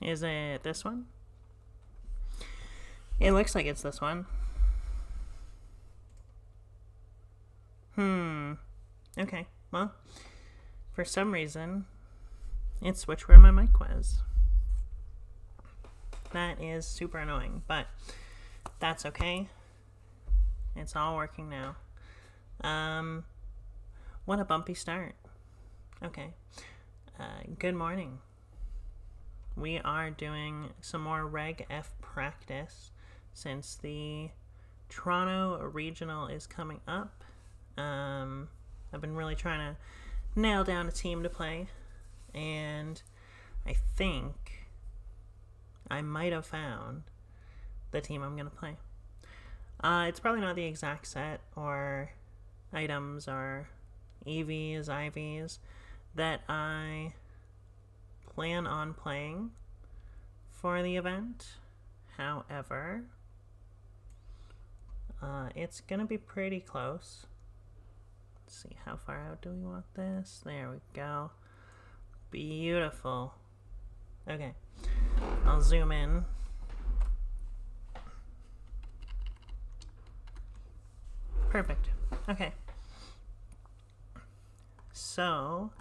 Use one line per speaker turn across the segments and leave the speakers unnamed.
Is it this one? It looks like it's this one. Okay, well, for some reason, it switched where my mic was. That is super annoying, but that's okay. It's all working now. What a bumpy start. Okay. Good morning. We are doing some more Reg F practice since the Toronto Regional is coming up. I've been really trying to nail down a team to play, and I think I might have found the team I'm going to play. It's probably not the exact set or items or EVs, IVs that I plan on playing for the event. However, it's going to be pretty close. Let's see, how far out do we want this? There we go. Beautiful. Okay, I'll zoom in. Perfect. Okay. So,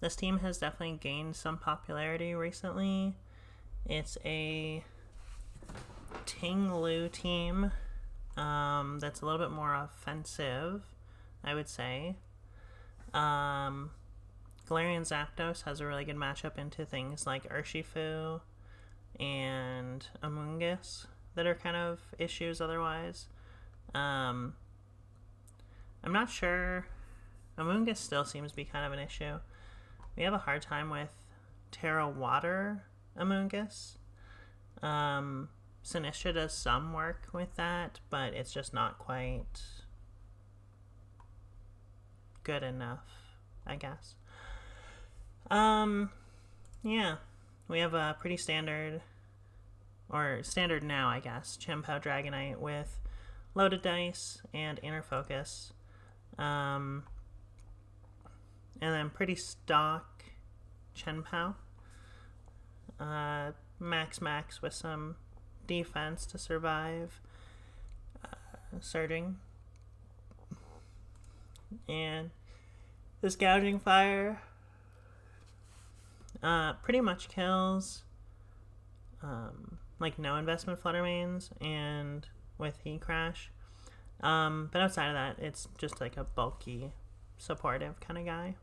this team has definitely gained some popularity recently. It's a ting-lu team that's a little bit more offensive, I would say. Galarian Zapdos has a really good matchup into things like Urshifu and Amoonguss that are kind of issues otherwise. I'm not sure. Amoonguss still seems to be kind of an issue. We have a hard time with Terra Water Amoonguss. Sinistra does some work with that, but it's just not quite good enough, I guess. Yeah. We have a pretty standard, or standard now, I guess, chien-pao Dragonite with loaded dice and inner focus. And then pretty stock chien-pao. Max with some defense to survive surging. And this gouging fire pretty much kills like no investment Fluttermanes and with Heat Crash. But outside of that, it's just like a bulky, supportive kind of guy.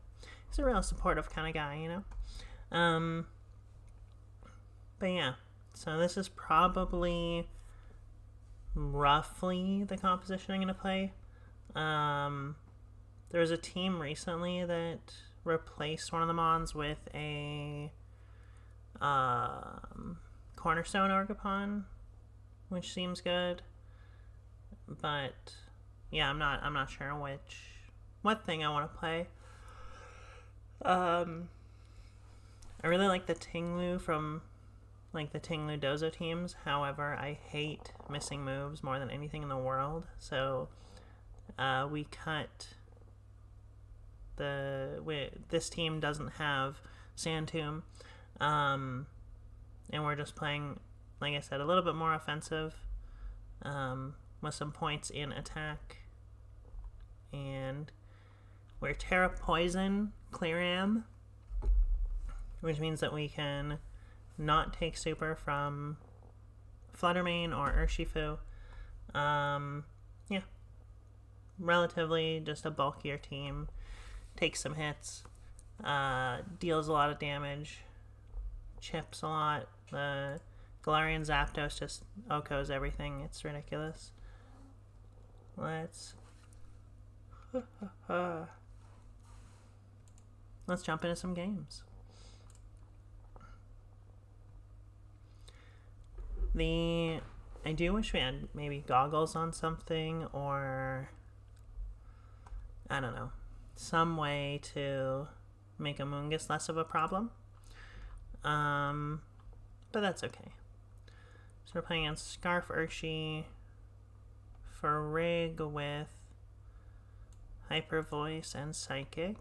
He's a real supportive kind of guy, you know? But yeah, so this is probably roughly the composition I'm going to play. There was a team recently that replaced one of the Mons with a Cornerstone Orgapon, which seems good. But yeah, I'm not sure what thing I want to play. I really like the ting-lu from like the ting-lu dozo teams. However, I hate missing moves more than anything in the world. So we cut this team doesn't have Sand Tomb, and we're just playing, like I said, a little bit more offensive, with some points in attack. And we're Terra Poison Clearam, which means that we can not take super from Fluttermane or Urshifu. Yeah. Relatively just a bulkier team. Takes some hits. Deals a lot of damage. Chips a lot. The Galarian Zapdos just OHKOs everything. It's ridiculous. Let's jump into some games. I do wish we had maybe goggles on something, or I don't know, some way to make Amoonguss less of a problem. But that's okay. So we're playing on Scarf Urshi for Rig with Hyper Voice and Psychic.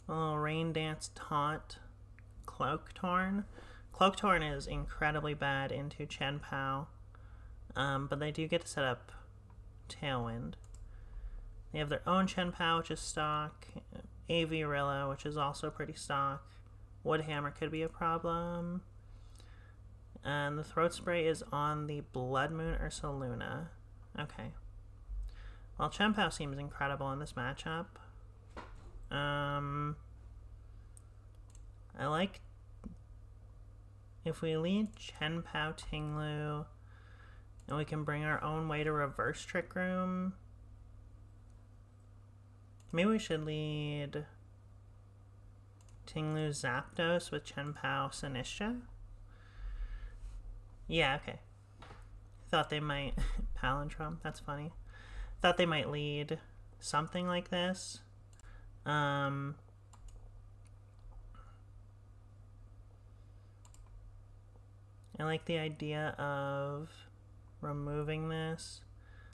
A little Rain Dance Taunt Cloak Torn. Cloak Torn is incredibly bad into chien-pao, but they do get to set up Tailwind. They have their own chien-pao, which is stock. Aviarilla, which is also pretty stock. Woodhammer could be a problem. And the Throat Spray is on the Blood Moon Ursaluna. Okay. Well, chien-pao seems incredible in this matchup. I like if we lead chien-pao ting-lu and we can bring our own way to reverse Trick Room. Maybe we should lead ting-lu Zapdos with chien-pao Sinistcha. Yeah, okay. Thought they might Palindrome, that's funny. Thought they might lead something like this. I like the idea of removing this.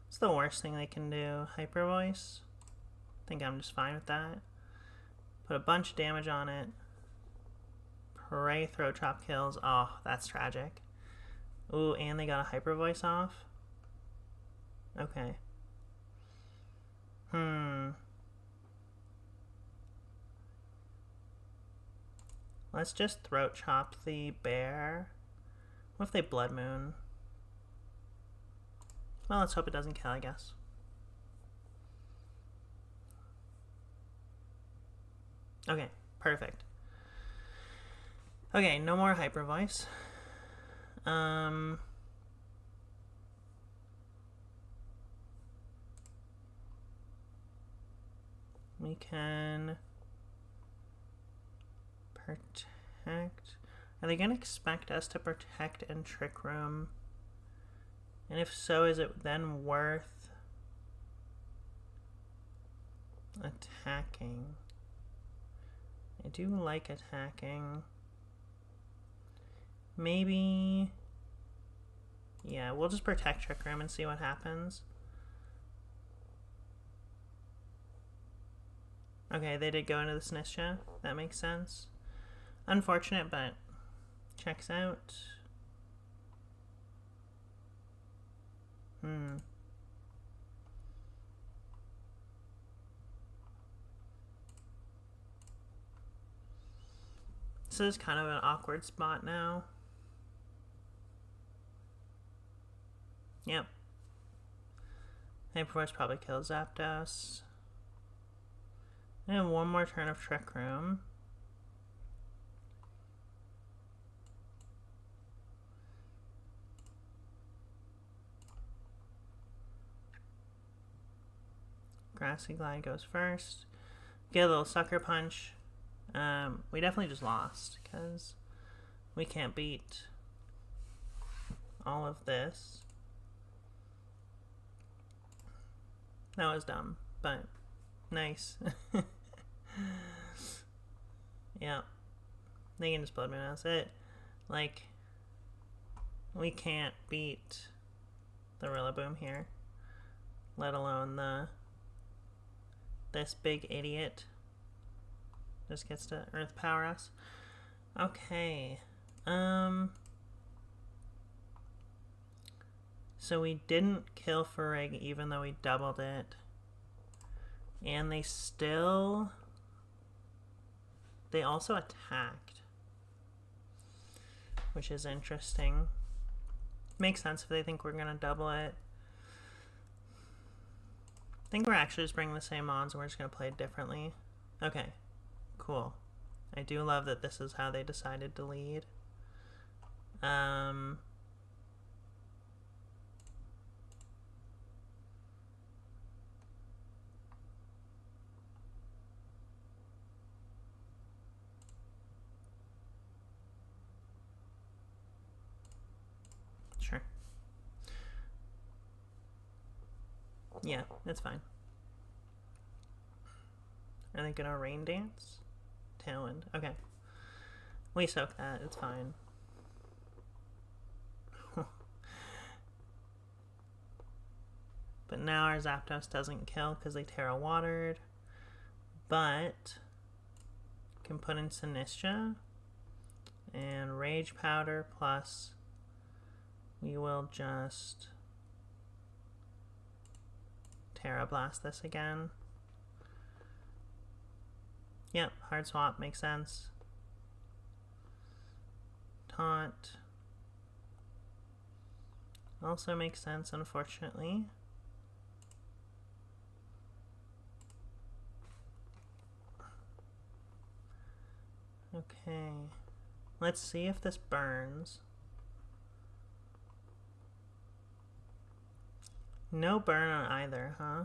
It's the worst thing they can do. Hyper Voice. I think I'm just fine with that. Put a bunch of damage on it. Pray Throat Chop kills. Oh, that's tragic. Ooh, and they got a Hyper Voice off. Okay. Let's just Throat Chop the bear. What if they Blood Moon? Well, let's hope it doesn't kill, I guess. Okay, perfect. Okay, no more Hyper Voice. We can protect. Are they going to expect us to protect and Trick Room? And if so, is it then worth attacking? I do like attacking. Maybe... yeah, we'll just protect Trick Room and see what happens. Okay, they did go into the Sinistcha. That makes sense. Unfortunate, but checks out. This is kind of an awkward spot now. Yep. Hyper Voice probably kills Zapdos. And one more turn of Trick Room. Grassy Glide goes first. Get a little Sucker Punch. We definitely just lost because we can't beat all of this. That was dumb, but nice. Yeah. They can just Blood Moon. That's it. Like, we can't beat the Rillaboom here. Let alone this big idiot just gets to Earth Power us. Okay. So we didn't kill Ferrig even though we doubled it. And they also attacked. Which is interesting. Makes sense if they think we're gonna double it. I think we're actually just bringing the same mons and we're just gonna play it differently. Okay. Cool. I do love that this is how they decided to lead. Sure. Yeah, that's fine. Are they gonna Rain Dance? Tailwind. Okay. We soak that. It's fine. But now our Zapdos doesn't kill because they Terra Watered. But can put in Sinistra. And Rage Powder plus we will just Terra Blast this again. Yep, hard swap makes sense. Taunt also makes sense, unfortunately. Okay, let's see if this burns. No burn on either, huh?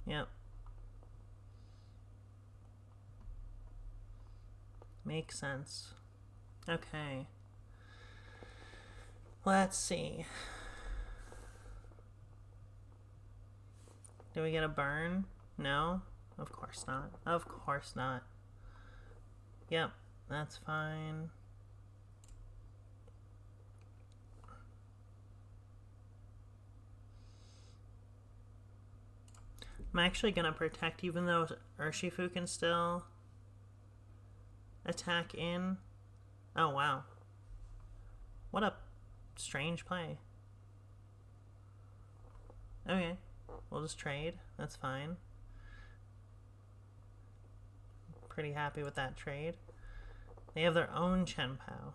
Yep. Makes sense. Okay. Let's see. Do we get a burn? No? Of course not. Of course not. Yep, that's fine. I'm actually gonna protect even though Urshifu can still attack in. Oh wow. What a strange play. Okay, we'll just trade. That's fine. Pretty happy with that trade. They have their own chien-pao.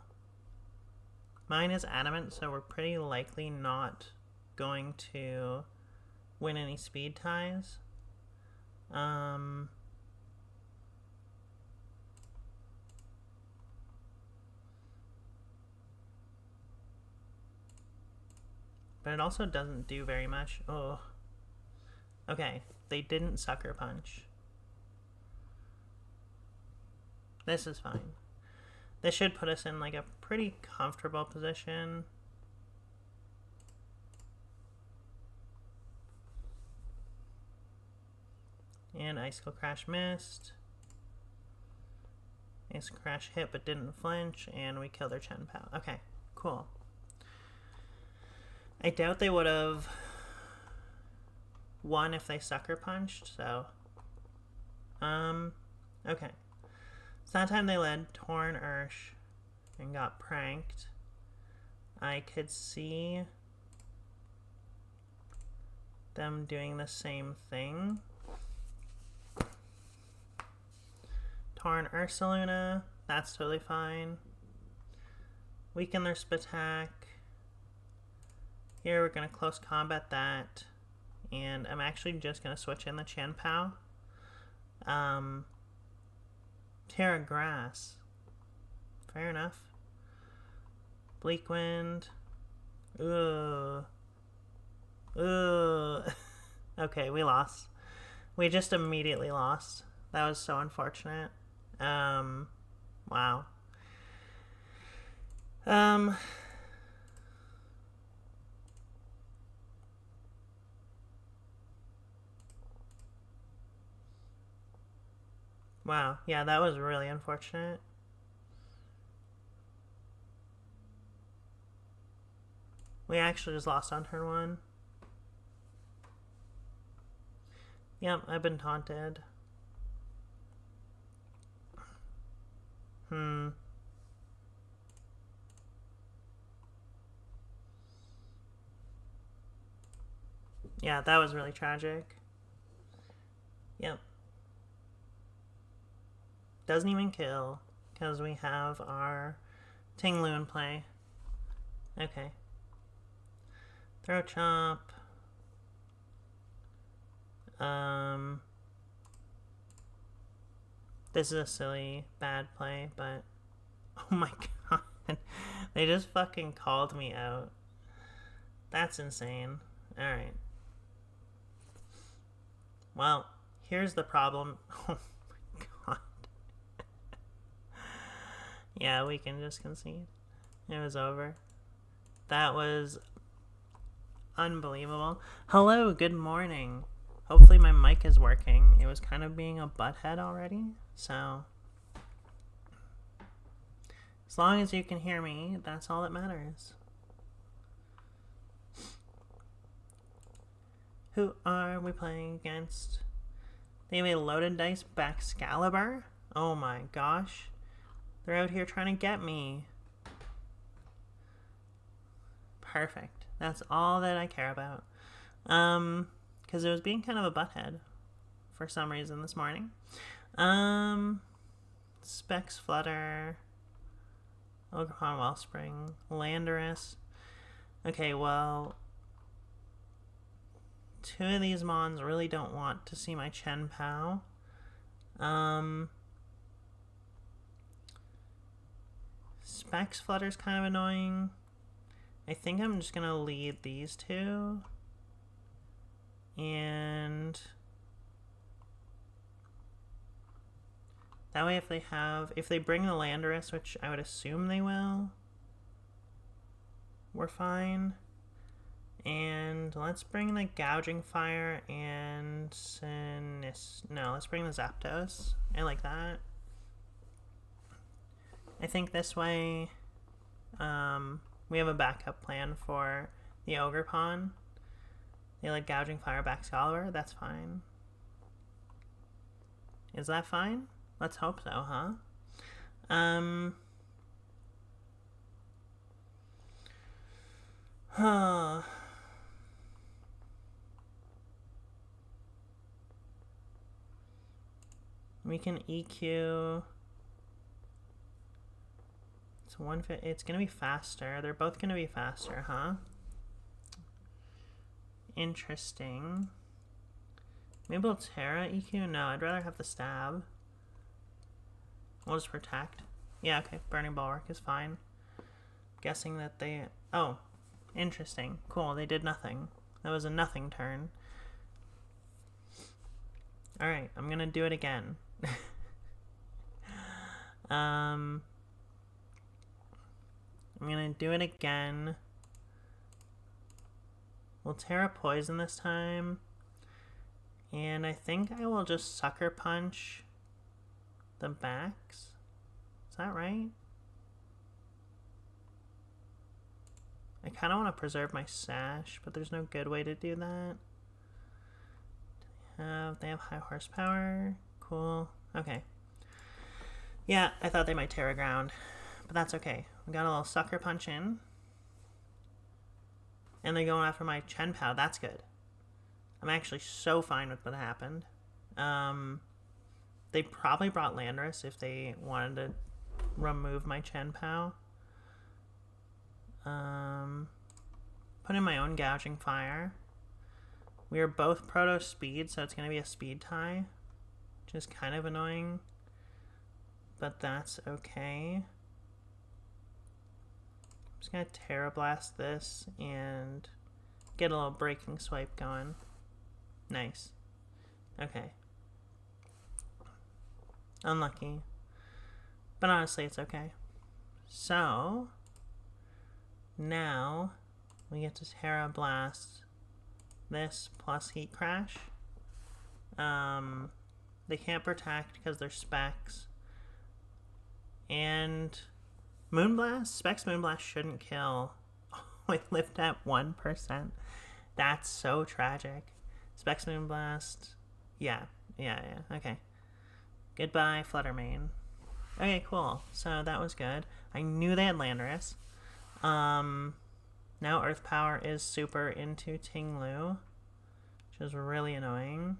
Mine is adamant, so we're pretty likely not going to win any speed ties. But it also doesn't do very much. Oh. Okay, they didn't Sucker Punch. This is fine. This should put us in like a pretty comfortable position. And Icicle Crash missed. Icicle Crash hit but didn't flinch, and we killed their chien-pao. Okay, cool. I doubt they would have won if they Sucker Punched, so... okay. So that time they led Torn Ursh and got pranked. I could see them doing the same thing. Torn Ursaluna, that's totally fine. Weaken their Spatak. Here we're going to close combat that. And I'm actually just going to switch in the chien-pao. Terra Grass. Fair enough. Bleak Wind. Ooh. Ooh. Okay, we lost. We just immediately lost. That was so unfortunate. Wow. Wow, yeah, that was really unfortunate. We actually just lost on turn 1. Yep, I've been taunted. Yeah, that was really tragic. Yep. Doesn't even kill, because we have our ting-lu in play. Okay. Throw Chop. This is a silly, bad play, but... Oh my god. They just fucking called me out. That's insane. Alright. Well, here's the problem. Oh my god. Yeah, we can just concede. It was over. That was unbelievable. Hello, good morning. Hopefully my mic is working. It was kind of being a butthead already, so... As long as you can hear me, that's all that matters. Who are we playing against? They have a loaded dice Baxcalibur? Oh my gosh. They're out here trying to get me. Perfect. That's all that I care about. Because it was being kind of a butthead for some reason this morning. Specs Flutter, Ogerpon Wellspring, Landorus. Okay, well, two of these mons really don't want to see my chien-pao. Specs Flutter's kind of annoying. I think I'm just gonna lead these two. And that way if they bring the Landorus, which I would assume they will, we're fine. And let's bring the Gouging Fire and let's bring the Zapdos. I like that. I think this way we have a backup plan for the Ogerpon. They like Gouging Fire Baxcalibur. That's fine. Is that fine? Let's hope so, huh? We can EQ. It's gonna be faster. They're both gonna be faster, huh? Interesting. Maybe we'll Terra EQ? No, I'd rather have the stab. We'll just protect. Yeah, okay. Burning Bulwark is fine. Guessing that they... Oh, interesting. Cool, they did nothing. That was a nothing turn. Alright, I'm gonna do it again. I'm gonna do it again. We'll Terra Poison this time. And I think I will just Sucker Punch the backs. Is that right? I kind of want to preserve my sash, but there's no good way to do that. They have high horsepower. Cool. Okay. Yeah, I thought they might Terra Ground, but that's okay. We got a little Sucker Punch in. And they're going after my chien-pao. That's good. I'm actually so fine with what happened. They probably brought Landorus if they wanted to remove my chien-pao. Put in my own Gouging Fire. We are both Proto Speed, so it's going to be a speed tie, which is kind of annoying, but that's okay. I'm just going to Terra Blast this and get a little Breaking Swipe going. Nice. Okay. Unlucky. But honestly, it's okay. So, now we get to Terra Blast this plus Heat Crash. They can't protect because they're Specs. And Moonblast? Specs Moonblast shouldn't kill. We lived at 1%. That's so tragic. Specs Moonblast. Yeah. Okay. Goodbye, Fluttermane. Okay, cool. So that was good. I knew they had Landorus. Now Earth Power is super into ting-lu, which is really annoying.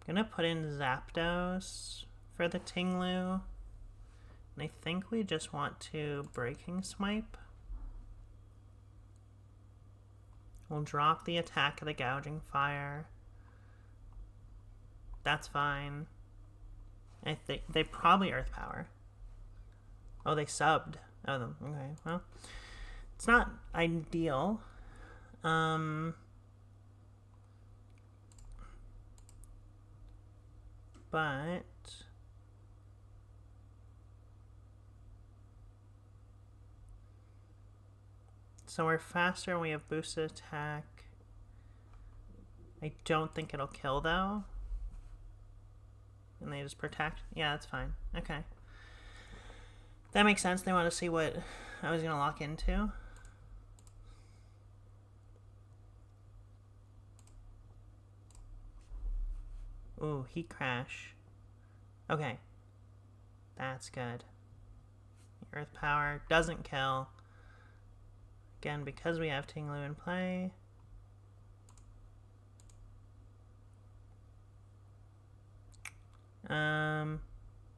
I'm gonna put in Zapdos for the ting-lu. And I think we just want to Breaking Swipe. We'll drop the attack of the Gouging Fire. That's fine. I think they probably Earth Power. Oh, they subbed. Oh, okay. Well, it's not ideal. But so we're faster and we have boosted attack. I don't think it'll kill though. And they just protect. Yeah, that's fine. Okay. That makes sense. They want to see what I was going to lock into. Ooh, Heat Crash. Okay. That's good. Earth Power doesn't kill. Again, because we have Ting-lu in play.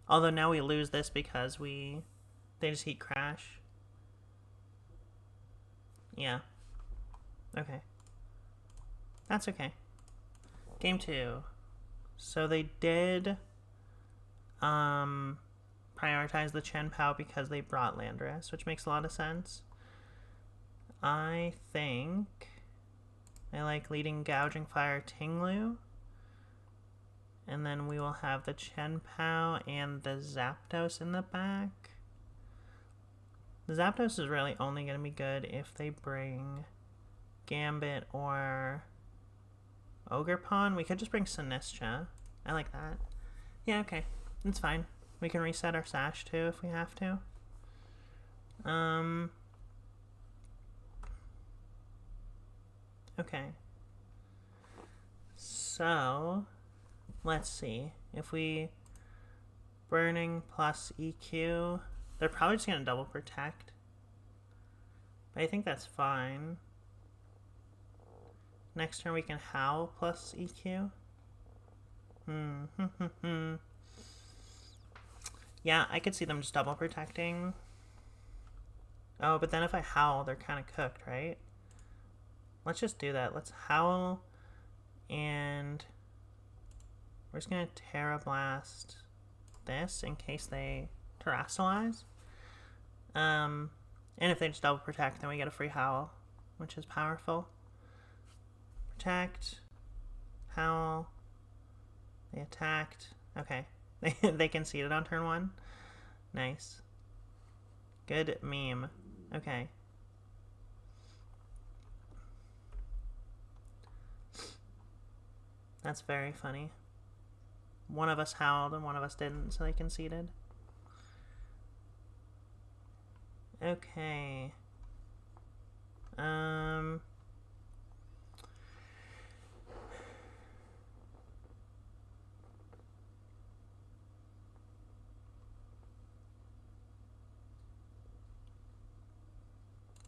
Although now we lose this because they just Heat Crash. Yeah. Okay. That's okay. Game 2. So they did prioritize the chien-pao because they brought Landorus, which makes a lot of sense. I think I like leading Gouging Fire Ting-lu. And then we will have the chien-pao and the Zapdos in the back. The Zapdos is really only going to be good if they bring Gambit or Ogerpon. We could just bring Sinistcha. I like that. Yeah, okay. It's fine. We can reset our Sash too if we have to. Okay. So, let's see. If we Burning plus EQ, they're probably just going to double protect. But I think that's fine. Next turn we can Howl plus EQ. Yeah, I could see them just double protecting. Oh, but then if I Howl, they're kind of cooked, right? Let's just do that. Let's Howl, and we're just going to Terra Blast this in case they Terrasilize. And if they just double protect, then we get a free Howl, which is powerful. Protect, Howl, they attacked. Okay, they conceded on turn 1. Nice. Good meme. Okay. That's very funny. One of us howled and one of us didn't, so they conceded. Okay.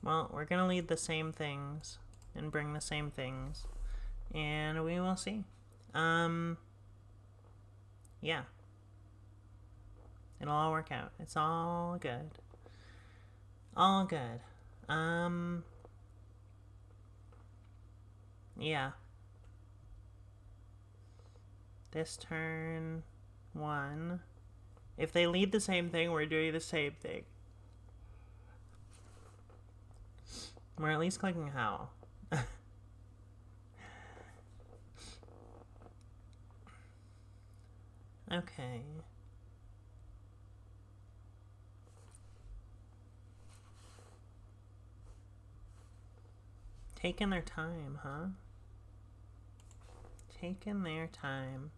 Well, we're gonna lead the same things and bring the same things, and we will see. Yeah. It'll all work out. It's all good. All good. Yeah. This turn 1. If they lead the same thing, we're doing the same thing. We're at least clicking Howl. Okay. Taking their time, huh? Taking their time.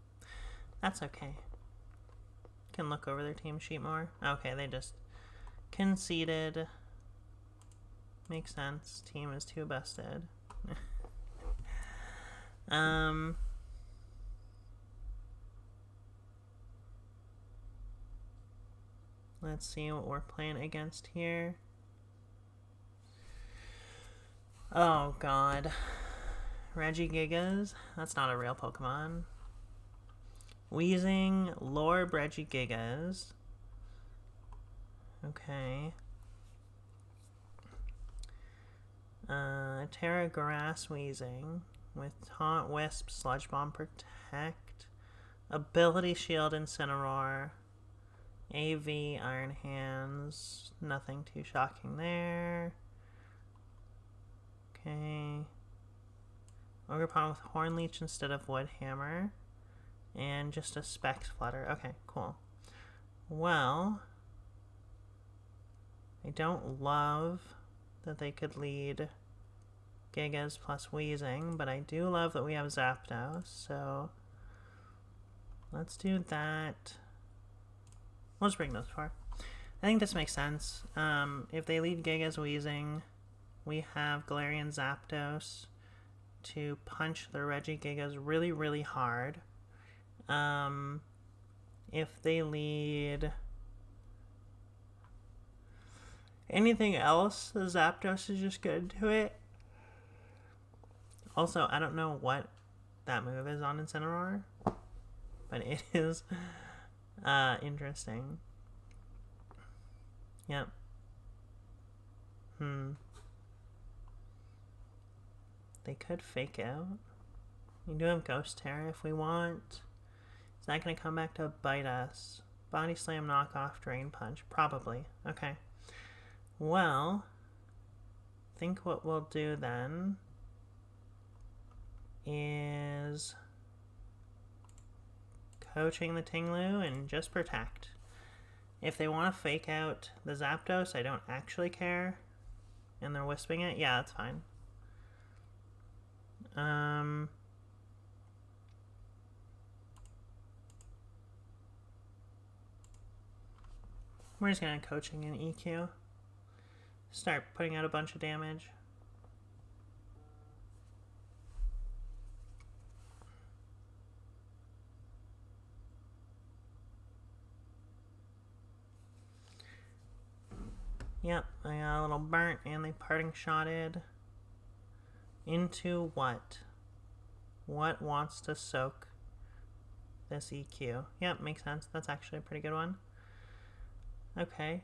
That's okay. Can look over their team sheet more. Okay, they just conceded. Makes sense. Team is too busted. Let's see what we're playing against here. Oh god. Regigigas? That's not a real Pokemon. Weezing, Lorb, Regigigas. Okay. Terra Grass Weezing with Taunt, Wisp, Sludge Bomb, Protect, Ability Shield, Incineroar, AV, Iron Hands, nothing too shocking there. Okay. Ogerpon with Horn Leech instead of Wood Hammer, and just a Specs Flutter. Okay, cool. Well, I don't love that they could lead Gigas plus Weezing, but I do love that we have Zapdos, so let's do that. We'll just bring those four. I think this makes sense. If they lead Gigas Weezing, we have Galarian Zapdos to punch the Regigigas really, really hard. If they lead anything else, the Zapdos is just good to it. Also, I don't know what that move is on Incineroar, but it is interesting. Yep. They could fake out. We do have Ghost Terror if we want. Is that going to come back to bite us? Body Slam, Knockoff, Drain Punch. Probably. Okay. Well, I think what we'll do then is coaching the ting-lu and just protect. If they want to fake out the Zapdos, I don't actually care. And they're wisping it? Yeah, that's fine. We're just gonna coaching and EQ. Start putting out a bunch of damage. Yep, I got a little burnt and they parting shotted. Into what? What wants to soak this EQ? Yep, makes sense. That's actually a pretty good one. Okay.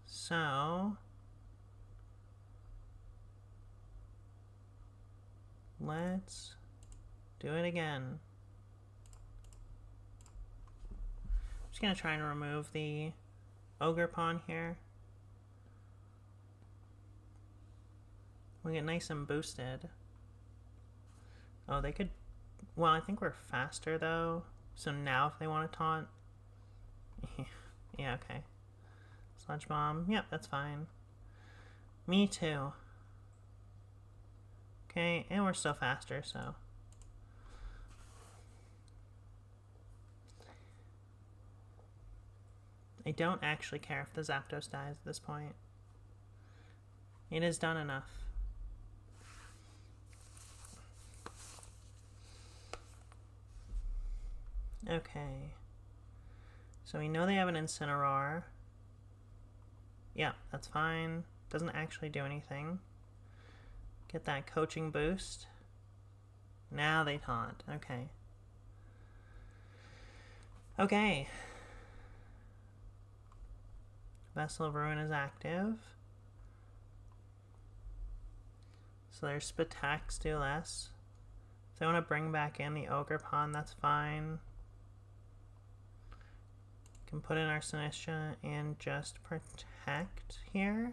So let's do it again. I'm just gonna try and remove the ogre pawn here. We get nice and boosted. Oh, they could... Well, I think we're faster, though. So now if they want to taunt... Yeah, okay. Sludge Bomb. Yep, that's fine. Me too. Okay, and we're still faster, so... I don't actually care if the Zapdos dies at this point. It is done enough. Okay. So we know they have an Incineroar. Yeah, that's fine. Doesn't actually do anything. Get that coaching boost. Now they taunt. Okay. Okay. Vessel of Ruin is active. So their Spitax do less. If they want to bring back in the Ogre Pawn, that's fine. Can put in our Sinistra and just protect here.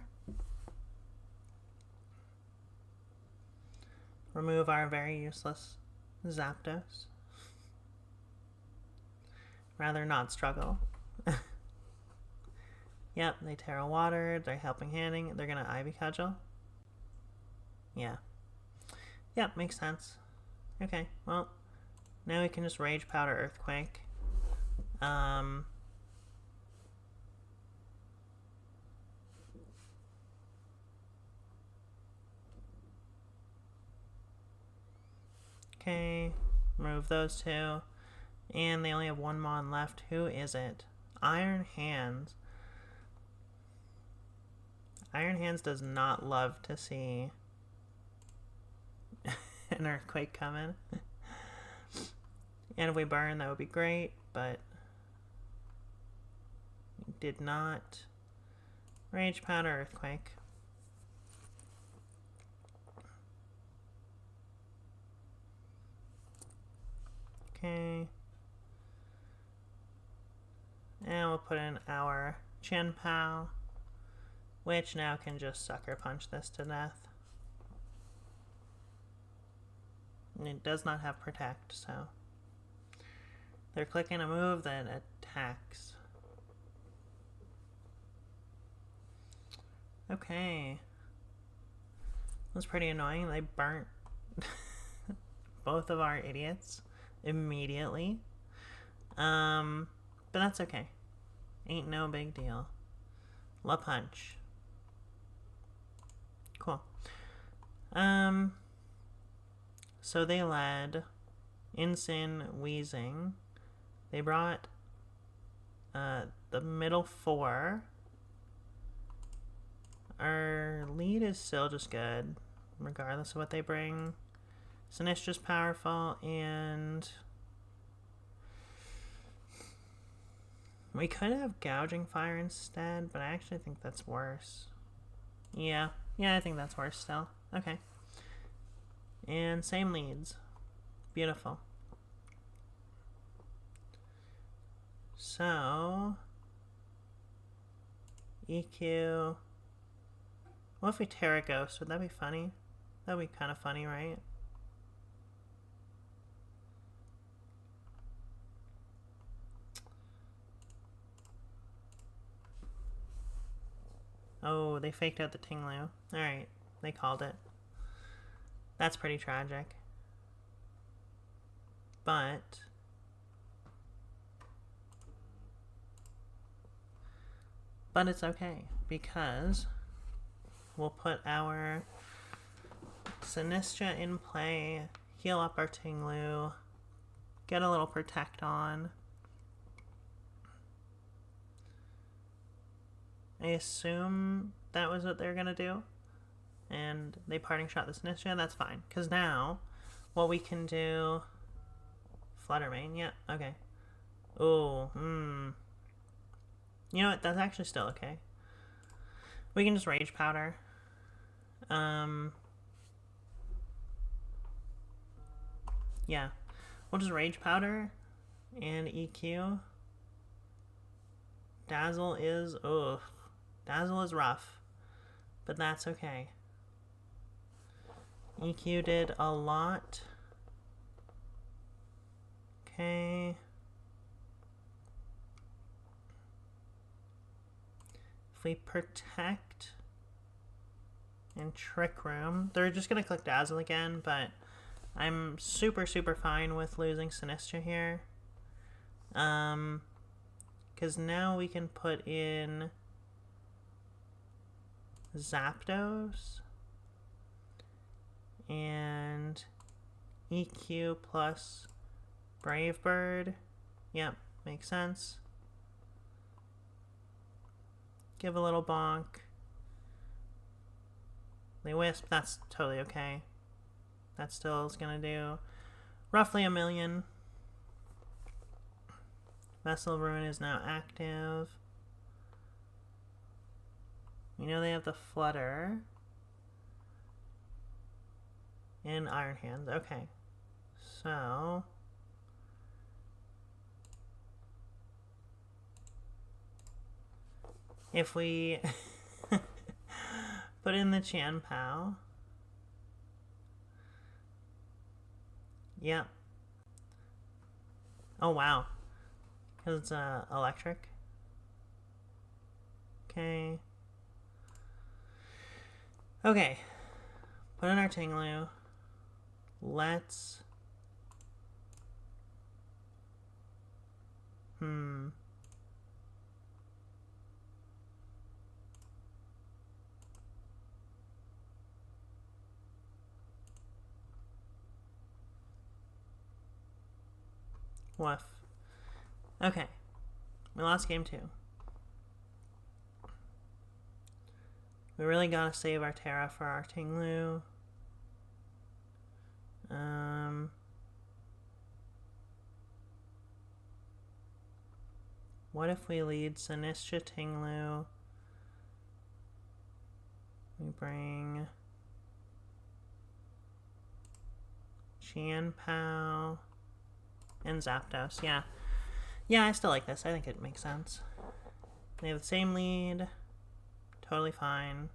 Remove our very useless Zapdos. Rather not struggle. Yep, they Terra Watered, they're Helping Handing, they're gonna Ivy Cudgel. Yeah. Yep, makes sense. Okay, well, now we can just Rage Powder Earthquake. Okay, remove those two. And they only have one Mon left. Who is it? Iron Hands. Iron Hands does not love to see an earthquake coming. And if we burn, that would be great, but we did not. Rage Powder Earthquake. Okay. And we'll put in our chien-pao, which now can just sucker punch this to death. And it does not have protect, so they're clicking a move that attacks. Okay. That's pretty annoying. They burnt both of our idiots immediately. But that's okay. Ain't no big deal. La Punch. Cool. So they led Ensign, Wheezing. They brought the middle 4. Our lead is still just good, regardless of what they bring. Sinistra's powerful, and we could have Gouging Fire instead, but I actually think that's worse. Yeah, I think that's worse still. Okay. And same leads. Beautiful. So, EQ. What if we Terra Ghost? Would that be funny? That would be kind of funny, right? Oh, they faked out the ting-lu. Alright, they called it. That's pretty tragic. But it's okay, because we'll put our Sinistra in play, heal up our ting-lu, get a little Protect on. I assume that was what they were going to do, and they parting shot the Sinistra. That's fine, because now what we can do... Fluttermane, yeah, okay. Oh, You know what, that's actually still okay. We can just Rage Powder. Yeah. We'll just Rage Powder and EQ. Dazzle is... Ugh. Dazzle is rough. But that's okay. EQ did a lot. Okay. If we Protect and Trick Room, they're just going to click Dazzle again, but I'm super fine with losing Sinistra here. Because now we can put in Zapdos and EQ plus Brave Bird. Yep, makes sense. Give a little bonk. They Wisp, that's totally okay. That still is gonna do roughly 1 million. Vessel Ruin is now active. We know they have the Flutter. And Iron Hands, okay. So... if we put in the chien-pao, yep. Oh wow, because it's electric. Okay. Okay. Put in our ting-lu. Let's. Woof. Okay. We lost game 2. We really gotta save our Terra for our ting-lu. What if we lead Sinistra ting-lu? We bring chien-pao and Zapdos. Yeah, I still like this. I think it makes sense. They have the same lead. Totally fine.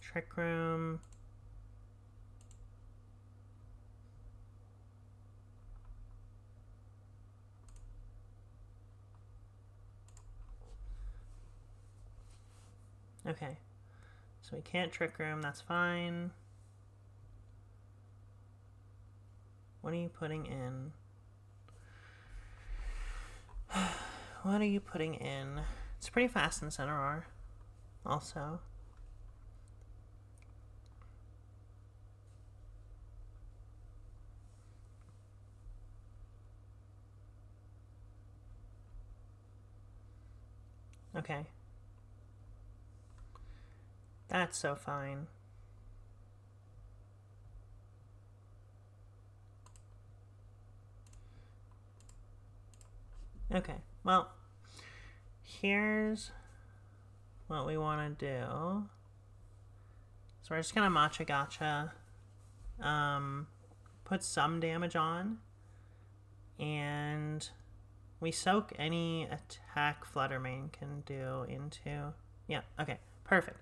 Trick Room. Okay. So we can't Trick Room, that's fine. What are you putting in? What are you putting in? It's pretty fast in Cineroar, also. Okay. That's so fine. Okay, well, here's what we want to do. So we're just going to Matcha Gotcha, put some damage on, and we soak any attack Fluttermane can do into... Yeah, okay, perfect.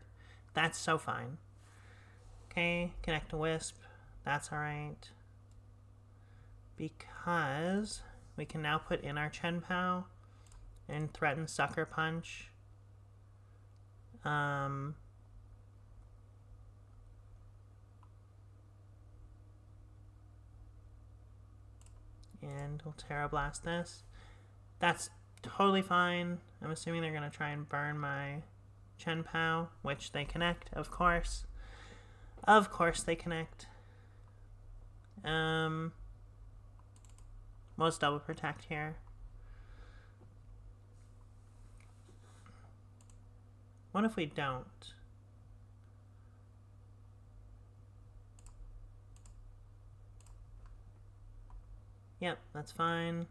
That's so fine. Okay, connect to Wisp. That's alright. Because we can now put in our chien-pao and threaten Sucker Punch. And we'll Terra Blast this. That's totally fine. I'm assuming they're going to try and burn my chien-pao, which they connect, of course. Of course they connect. Most double protect here. What if we don't? Yep, that's fine.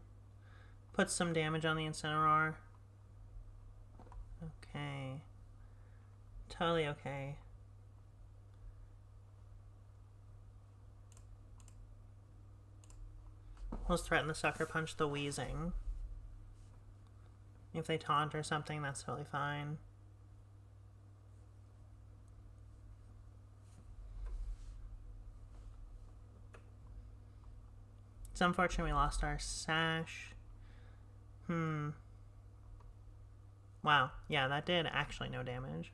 Put some damage on the Incineroar. Okay. Totally okay. Let's threaten the Sucker Punch the Wheezing. If they taunt or something, that's totally fine. It's unfortunate we lost our Sash. Wow, yeah, that did actually no damage.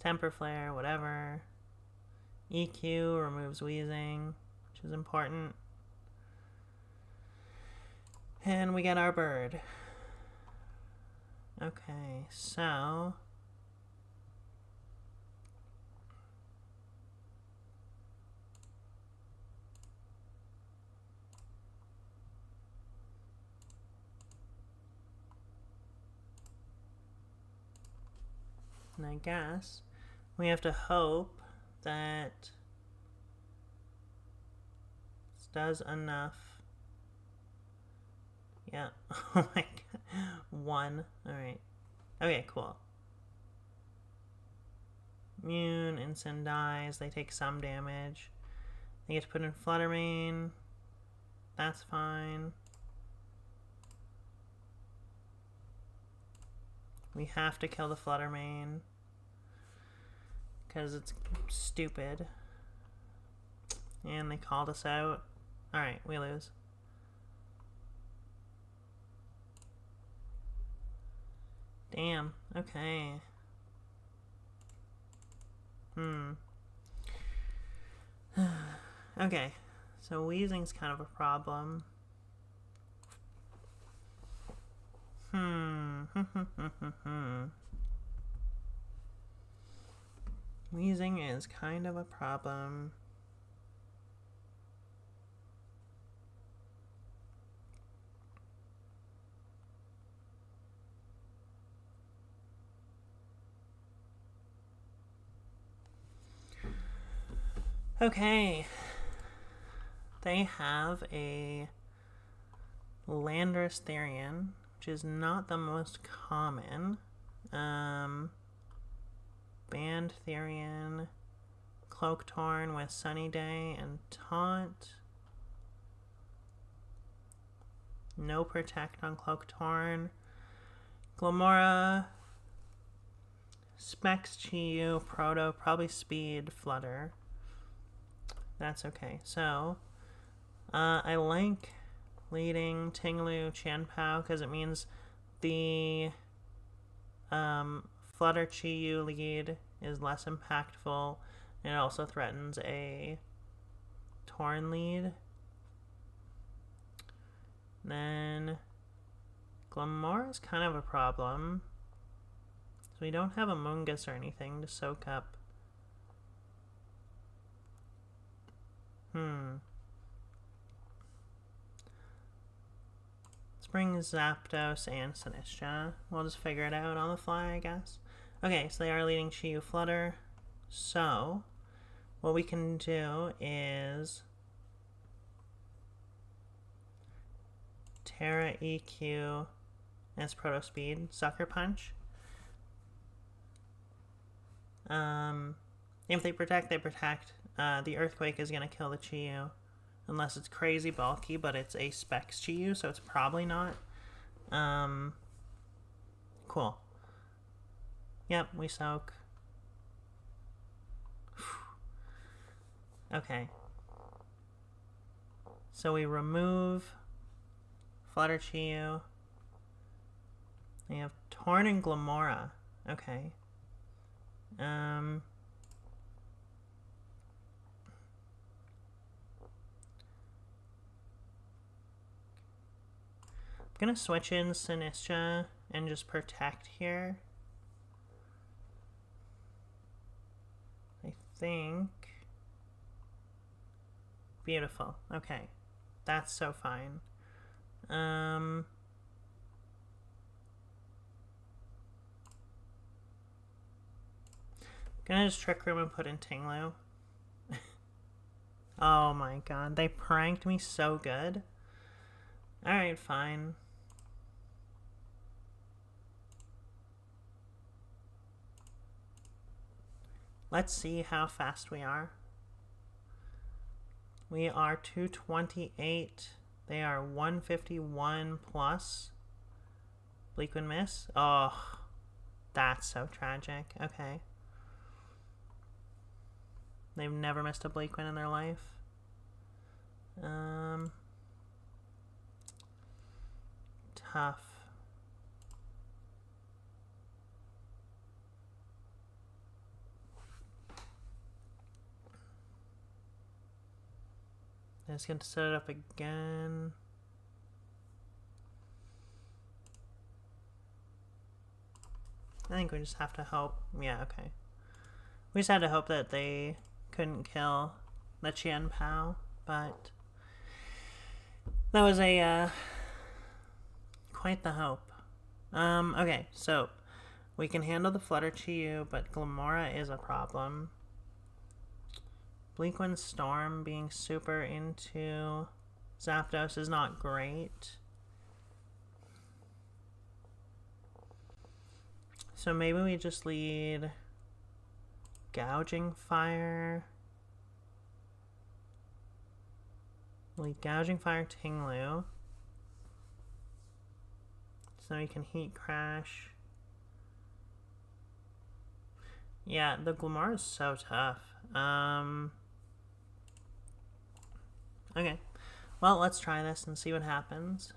Temper Flare, whatever. EQ removes Wheezing, which is important. And we get our bird. Okay, so... And I guess we have to hope that this does enough. Yeah. Oh my god. 1. Alright. Okay, cool. Immune, Incin dies. They take some damage. They get to put in Fluttermane. That's fine. We have to kill the Fluttermane because it's stupid. And they called us out. Alright, we lose. Damn, okay. Okay, so Wheezing's kind of a problem. Wheezing is kind of a problem. Okay. They have a Landorus Therian, which is not the most common. Band Therian, Cloak Torn with Sunny Day and Taunt. No Protect on Cloak Torn. Glamora, Specs Chi-Yu, Proto, probably Speed, Flutter. That's okay. So, I like leading ting-lu chien-pao because it means the Flutter Chi-Yu lead is less impactful, and it also threatens a Torn lead. Then Glamora is kind of a problem. So we don't have a Mungus or anything to soak up. Let's bring Zapdos and Sinistcha. We'll just figure it out on the fly, I guess. Okay, so they are leading Chi-Yu Flutter. So, what we can do is Terra EQ as Proto Speed, Sucker Punch. If they protect, they protect. The Earthquake is going to kill the Chi-Yu. Unless it's crazy bulky, but it's a Specs Chi-Yu, so it's probably not. Cool. Yep, we soak. Okay. So we remove Flutter Chi-Yu. We have Torn and Glamora. Okay. I'm gonna switch in Sinistcha and just protect here. I think. Beautiful. Okay. That's so fine. Gonna just Trick Room and put in ting-lu. Oh my god, they pranked me so good. Alright, fine. Let's see how fast we are. We are 228. They are 151 plus. Bleakwind miss? Oh, that's so tragic. Okay. They've never missed a Bleakwind in their life. Tough. I'm just going to set it up again. I think we just have to hope. Yeah, okay. We just had to hope that they couldn't kill the chien-pao, but that was a quite the hope. Okay, so we can handle the Flutter Chi-Yu, but Glamora is a problem. Bleakwind Storm being super into Zapdos is not great. So maybe we just lead Gouging Fire. Lead Gouging Fire ting-lu. So we can Heat Crash. Yeah, the Glamora is so tough. Okay. Well, let's try this and see what happens.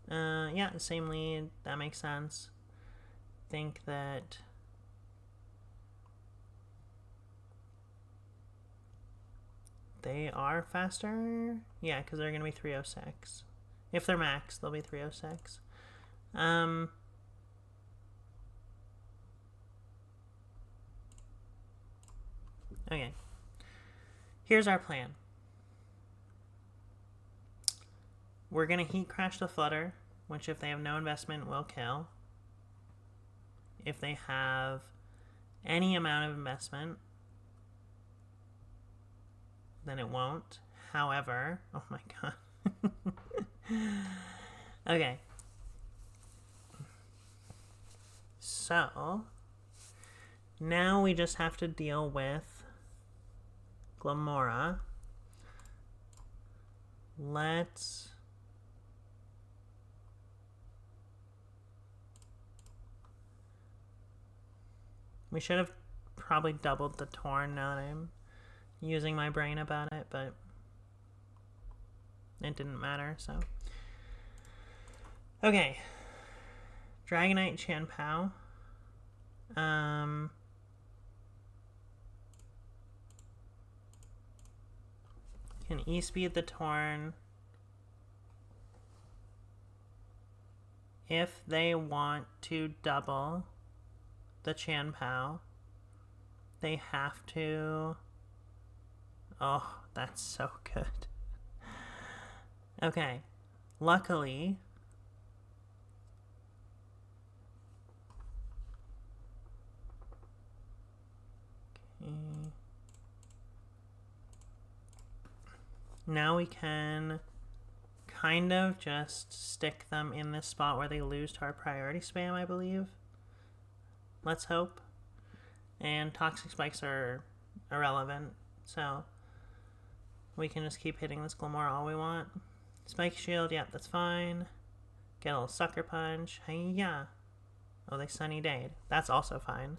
Yeah, same lead. That makes sense. Think that they are faster. Yeah, because they're going to be 306. If they're max, they'll be 306. Okay. Here's our plan. We're going to Heat Crash the Flutter, which if they have no investment will kill. If they have any amount of investment, then it won't. However, oh my god. Okay. So, now we just have to deal with Glamora. Let's... We should have probably doubled the Torn now that I'm using my brain about it, but it didn't matter, so. Okay. Dragonite chien-pao. Can E-speed the Torn. If they want to double the chien-pao, they have to... Oh, that's so good. Okay. Luckily, Now we can kind of just stick them in this spot where they lose to our priority spam, I believe. Let's hope. And toxic spikes are irrelevant, so we can just keep hitting this Glamora all we want. Spike shield, yep, that's fine. Get a little sucker punch. Hey-ya. Oh, they sunny dayed. That's also fine.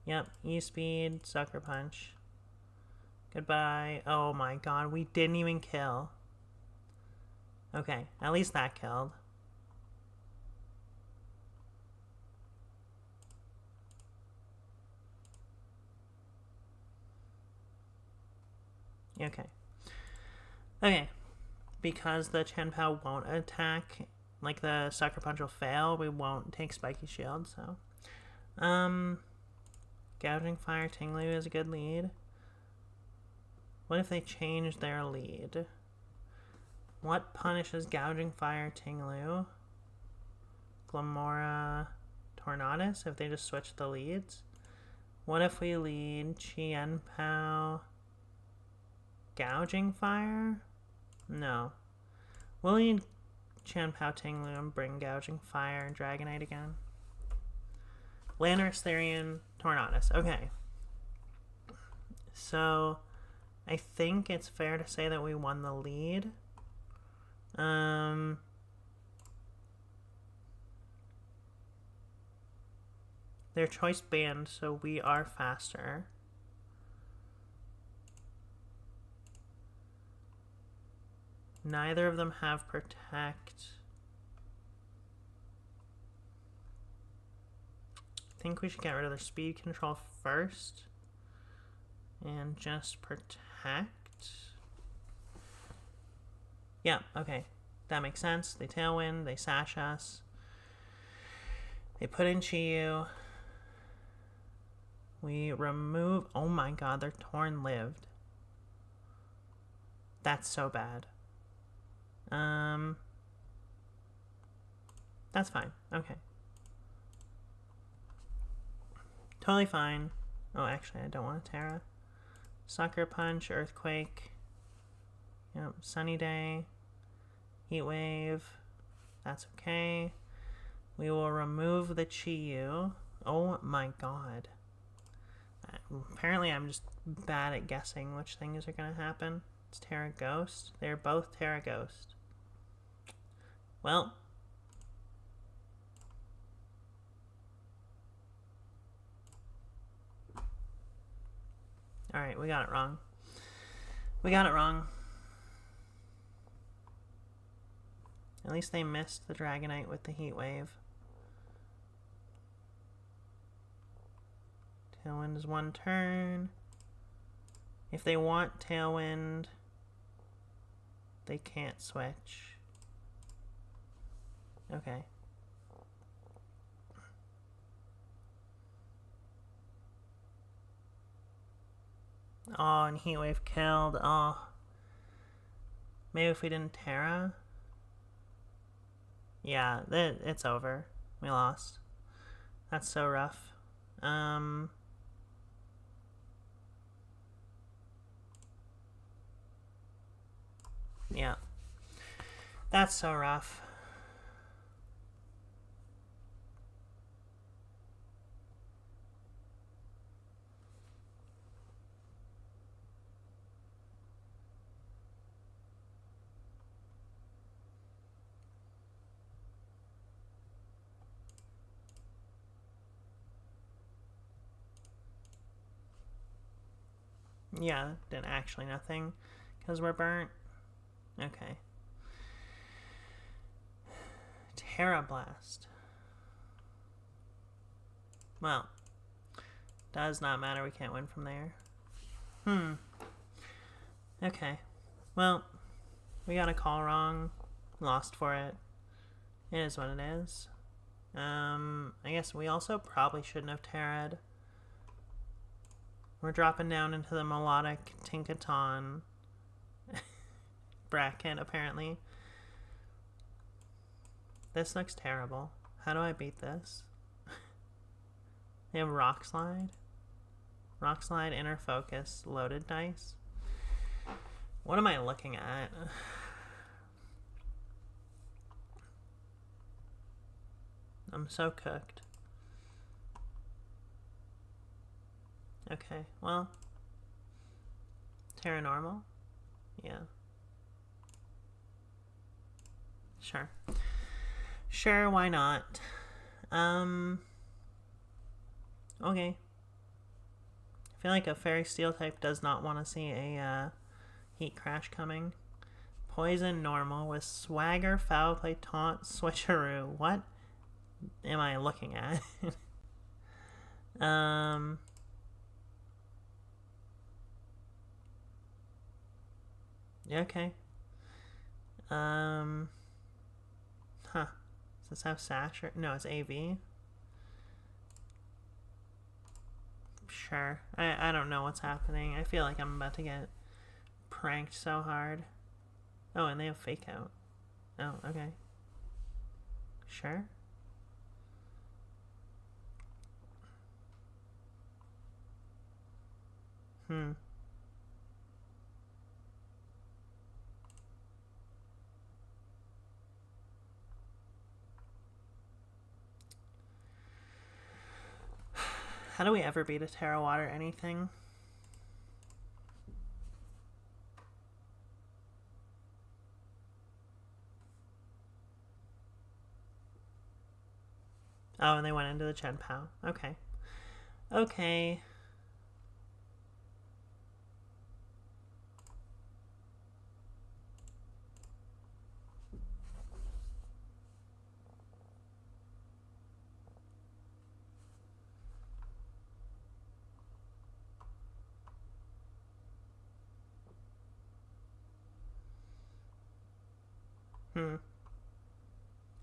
Yep, E-speed, sucker punch. Goodbye. Oh my god, we didn't even kill. Okay, at least that killed. Okay. Okay. Because the chien-pao won't attack, like the sucker punch will fail, we won't take spiky shield, so. Gouging fire ting-lu is a good lead. What if they change their lead? What punishes gouging fire ting-lu? Glamora Tornadus, if they just switch the leads? What if we lead chien-pao gouging fire? No. We'll lead chien-pao ting-lu and bring gouging fire and Dragonite again. Landorus, Therian, Tornadus. Okay. So, I think it's fair to say that we won the lead. Their choice banned, so we are faster. Neither of them have protect. I think we should get rid of their speed control first. And just protect. Yeah, okay. That makes sense. They tailwind, they sash us. They put in Chi-Yu. We remove... Oh my god, their Torn lived. That's so bad. That's fine. Okay. Totally fine. Oh, actually, I don't want a Terra. Sucker Punch, Earthquake. Yep, Sunny Day. Heat Wave. That's okay. We will remove the Chi-Yu. Oh my god. Apparently I'm just bad at guessing which things are going to happen. It's Terra Ghost. They're both Terra Ghost. Well. Alright, we got it wrong. We got it wrong. At least they missed the Dragonite with the Heat Wave. Tailwind is one turn. If they want Tailwind, they can't switch. Okay. Oh, and Heat Wave killed. Oh. Maybe if we didn't Terra? Yeah, it's over. We lost. That's so rough. Yeah. That's so rough. Yeah, did actually nothing because we're burnt. Okay. Terra Blast. Well, does not matter. We can't win from there. Okay. Well, we got a call wrong. Lost for it. It is what it is. I guess we also probably shouldn't have Terra'd. We're dropping down into the melodic Tinkaton bracket, apparently. This looks terrible. How do I beat this? They have Rock Slide? Rock Slide, Inner Focus, Loaded Dice. What am I looking at? I'm so cooked. Okay, well. Terra Normal? Yeah. Sure. Sure, why not? Okay. I feel like a Fairy Steel type does not want to see a Heat Crash coming. Poison Normal with Swagger, Foul Play, Taunt, Switcheroo. What am I looking at? Okay. Huh. Does this have Sash? No, it's AV. Sure. I don't know what's happening. I feel like I'm about to get pranked so hard. Oh, and they have Fake Out. Oh, okay. Sure. How do we ever beat a Terra Water anything? Oh, and they went into the chien-pao. Okay. Okay.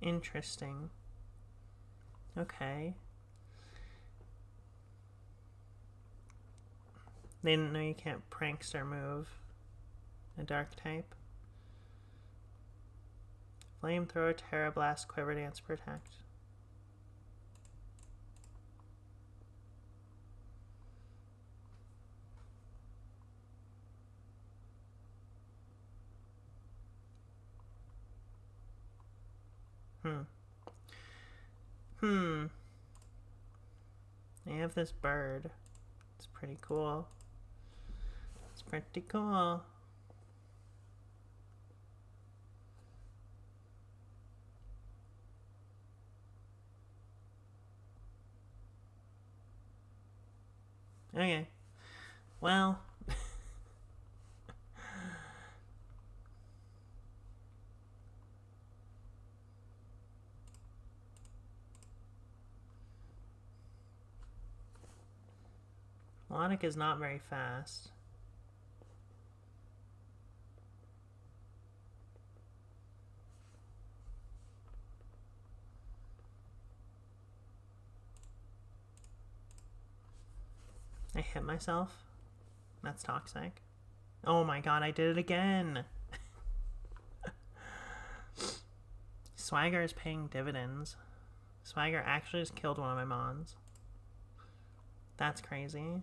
Interesting. Okay. They didn't know you can't prankster move a dark type. Flamethrower, Terra Blast, Quiver Dance, Protect. They have this bird. It's pretty cool. It's pretty cool. Okay. Well. Melodic is not very fast. I hit myself. That's toxic. Oh my god, I did it again. Swagger is paying dividends. Swagger actually just killed one of my mons. That's crazy.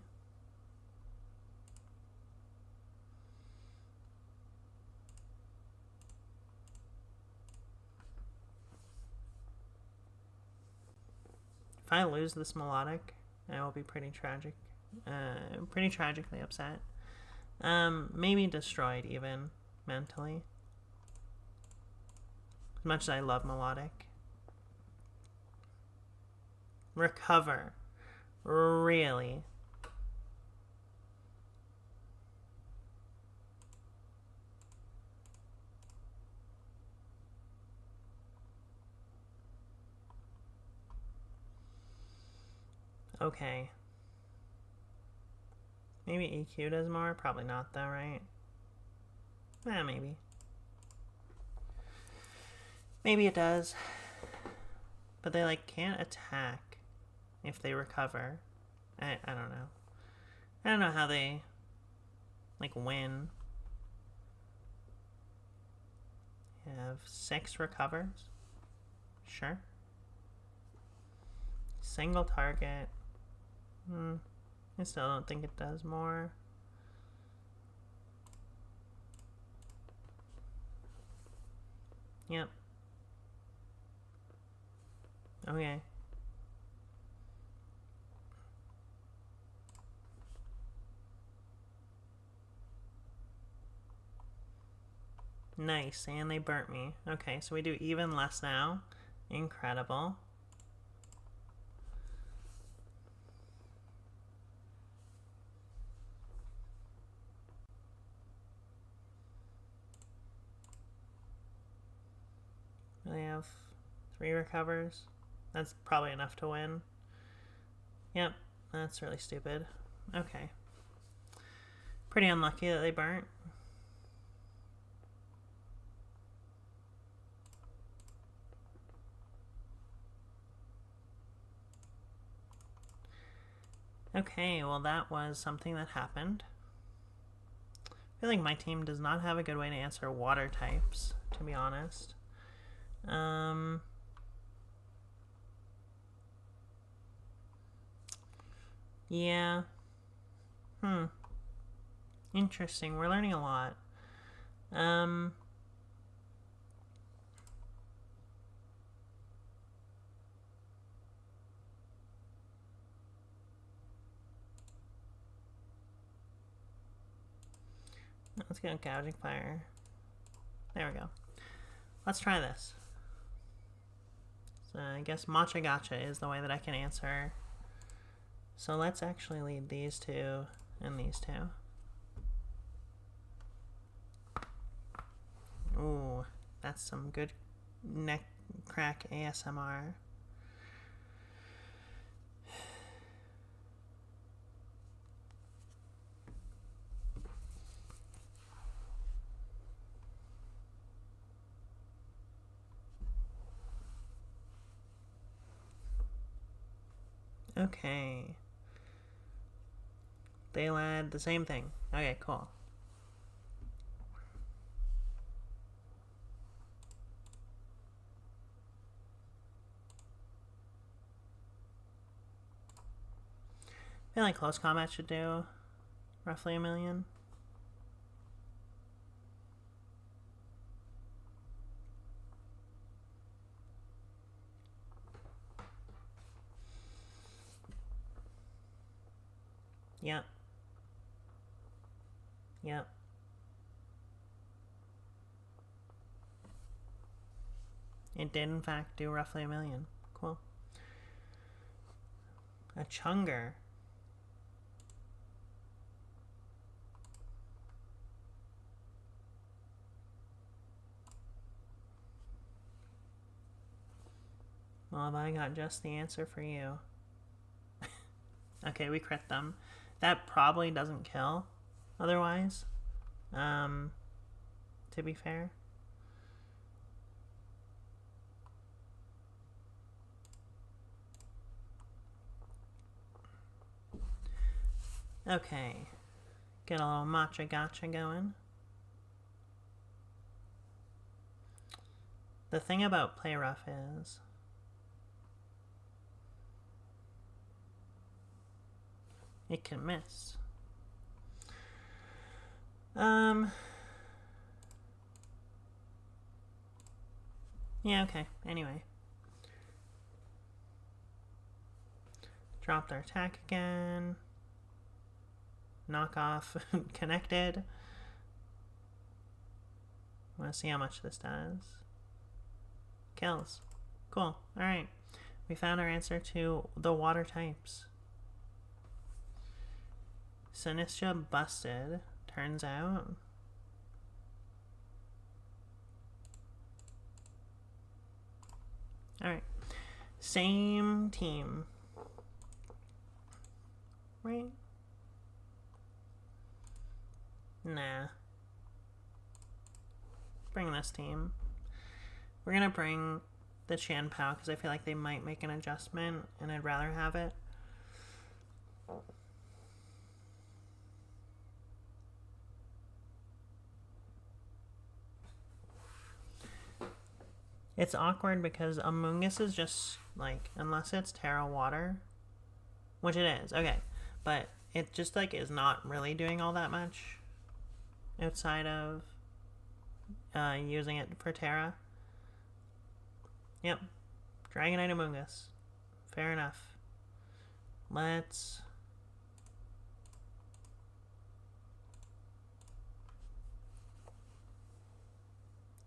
If I lose this Melodic, I will be pretty tragic. Pretty tragically upset. Maybe destroyed even, mentally. As much as I love Melodic. Recover. Really? Okay. Maybe EQ does more? Probably not though, right? Maybe. Maybe it does. But they, like, can't attack if they recover. I don't know. I don't know how they, like, win. You have 6 recovers. Sure. Single target. I still don't think it does more. Yep. Okay. Nice, and they burnt me. Okay, so we do even less now. Incredible. They have 3 recovers. That's probably enough to win. Yep, that's really stupid. Okay. Pretty unlucky that they burnt. Okay, well that was something that happened. I feel like my team does not have a good way to answer water types, to be honest. Yeah. Interesting. We're learning a lot. Let's go Gouging Fire. There we go. Let's try this. So I guess Matcha Gotcha is the way that I can answer. So let's actually lead these two and these two. Ooh, that's some good neck crack ASMR. Okay. They led the same thing. Okay, cool. I feel like close combat should do roughly 1 million. Yep. Yep. It did in fact do roughly 1 million. Cool. A Chunger. Well, have I got just the answer for you? Okay, we crit them. That probably doesn't kill otherwise. To be fair. Okay. Get a little matcha gotcha going. The thing about Play Rough is it can miss. Yeah, okay. Anyway. Drop their attack again. Knock off connected. I want to see how much this does. Kills. Cool. Alright. We found our answer to the water types. Sinistra busted, turns out. Alright. Same team. Right? Nah. Bring this team. We're gonna bring the chien-pao because I feel like they might make an adjustment and I'd rather have it. It's awkward because Amoonguss is just like, unless it's Terra Water, which it is, okay, but it just like is not really doing all that much outside of using it for Terra. Yep. Dragonite Amoonguss. Fair enough. Let's...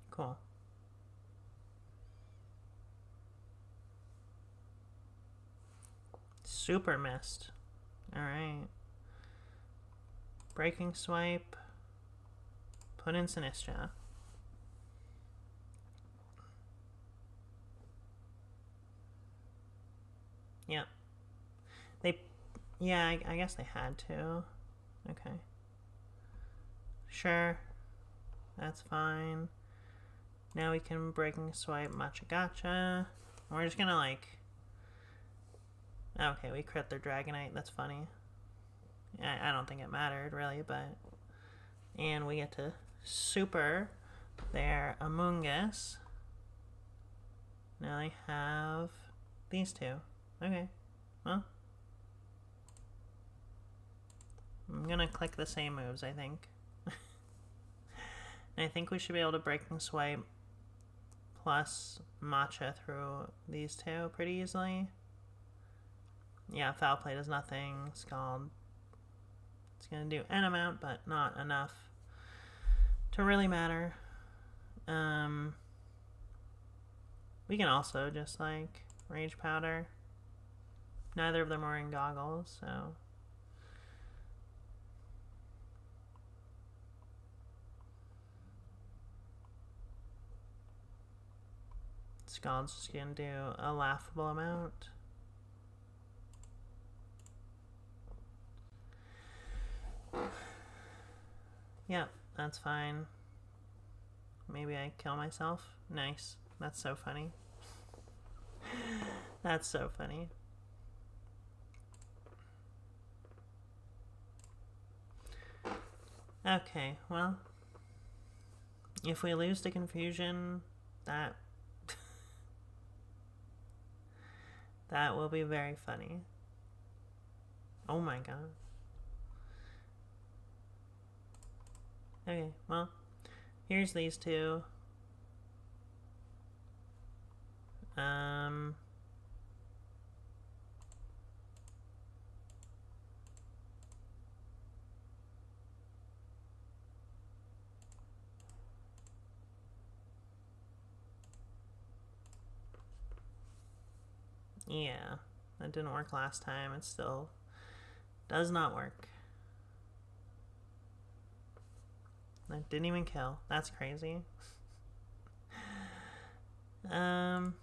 Cool. Super Mist. Alright. Breaking Swipe. Put in Sinistcha. Yep. Yeah, I guess they had to. Okay. Sure. That's fine. Now we can Breaking Swipe Matcha Gotcha. We're just gonna like... Okay, we crit their Dragonite. That's funny. I don't think it mattered, really, but... And we get to super their Amoonguss. Now they have these two. Okay. Well... I'm gonna click the same moves, I think. And I think we should be able to Breaking Swipe plus Matcha through these two pretty easily. Yeah, Foul Play does nothing. Scald. It's gonna do an amount, but not enough to really matter. We can also just like Rage Powder. Neither of them are wearing goggles, so... Scald's just gonna do a laughable amount. Yep, that's fine. Maybe I kill myself. Nice. That's so funny. That's so funny. Okay, well, if we lose to Confusion, that that will be very funny. Oh my god. Okay, well, here's these two. Yeah, that didn't work last time. It still does not work. That didn't even kill. That's crazy. Maybe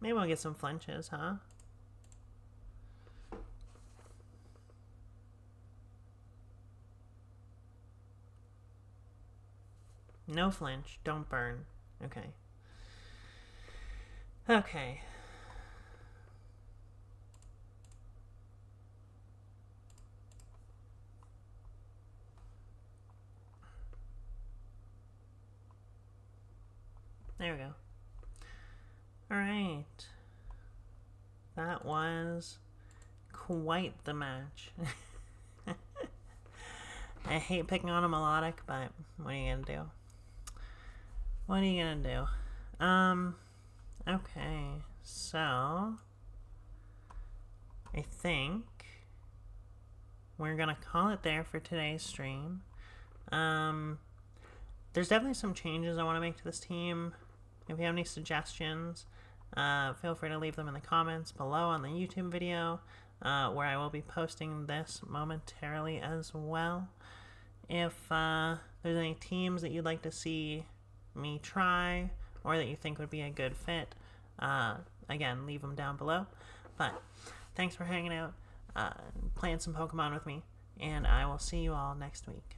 we'll get some flinches, huh? No flinch. Don't burn. Okay. Okay. There we go. Alright. That was quite the match. I hate picking on a melodic, but what are you gonna do? What are you gonna do? Okay, so I think we're gonna call it there for today's stream. There's definitely some changes I want to make to this team. If you have any suggestions, feel free to leave them in the comments below on the YouTube video, where I will be posting this momentarily as well. If there's any teams that you'd like to see me try, or that you think would be a good fit, again, leave them down below. But thanks for hanging out, playing some Pokemon with me, and I will see you all next week.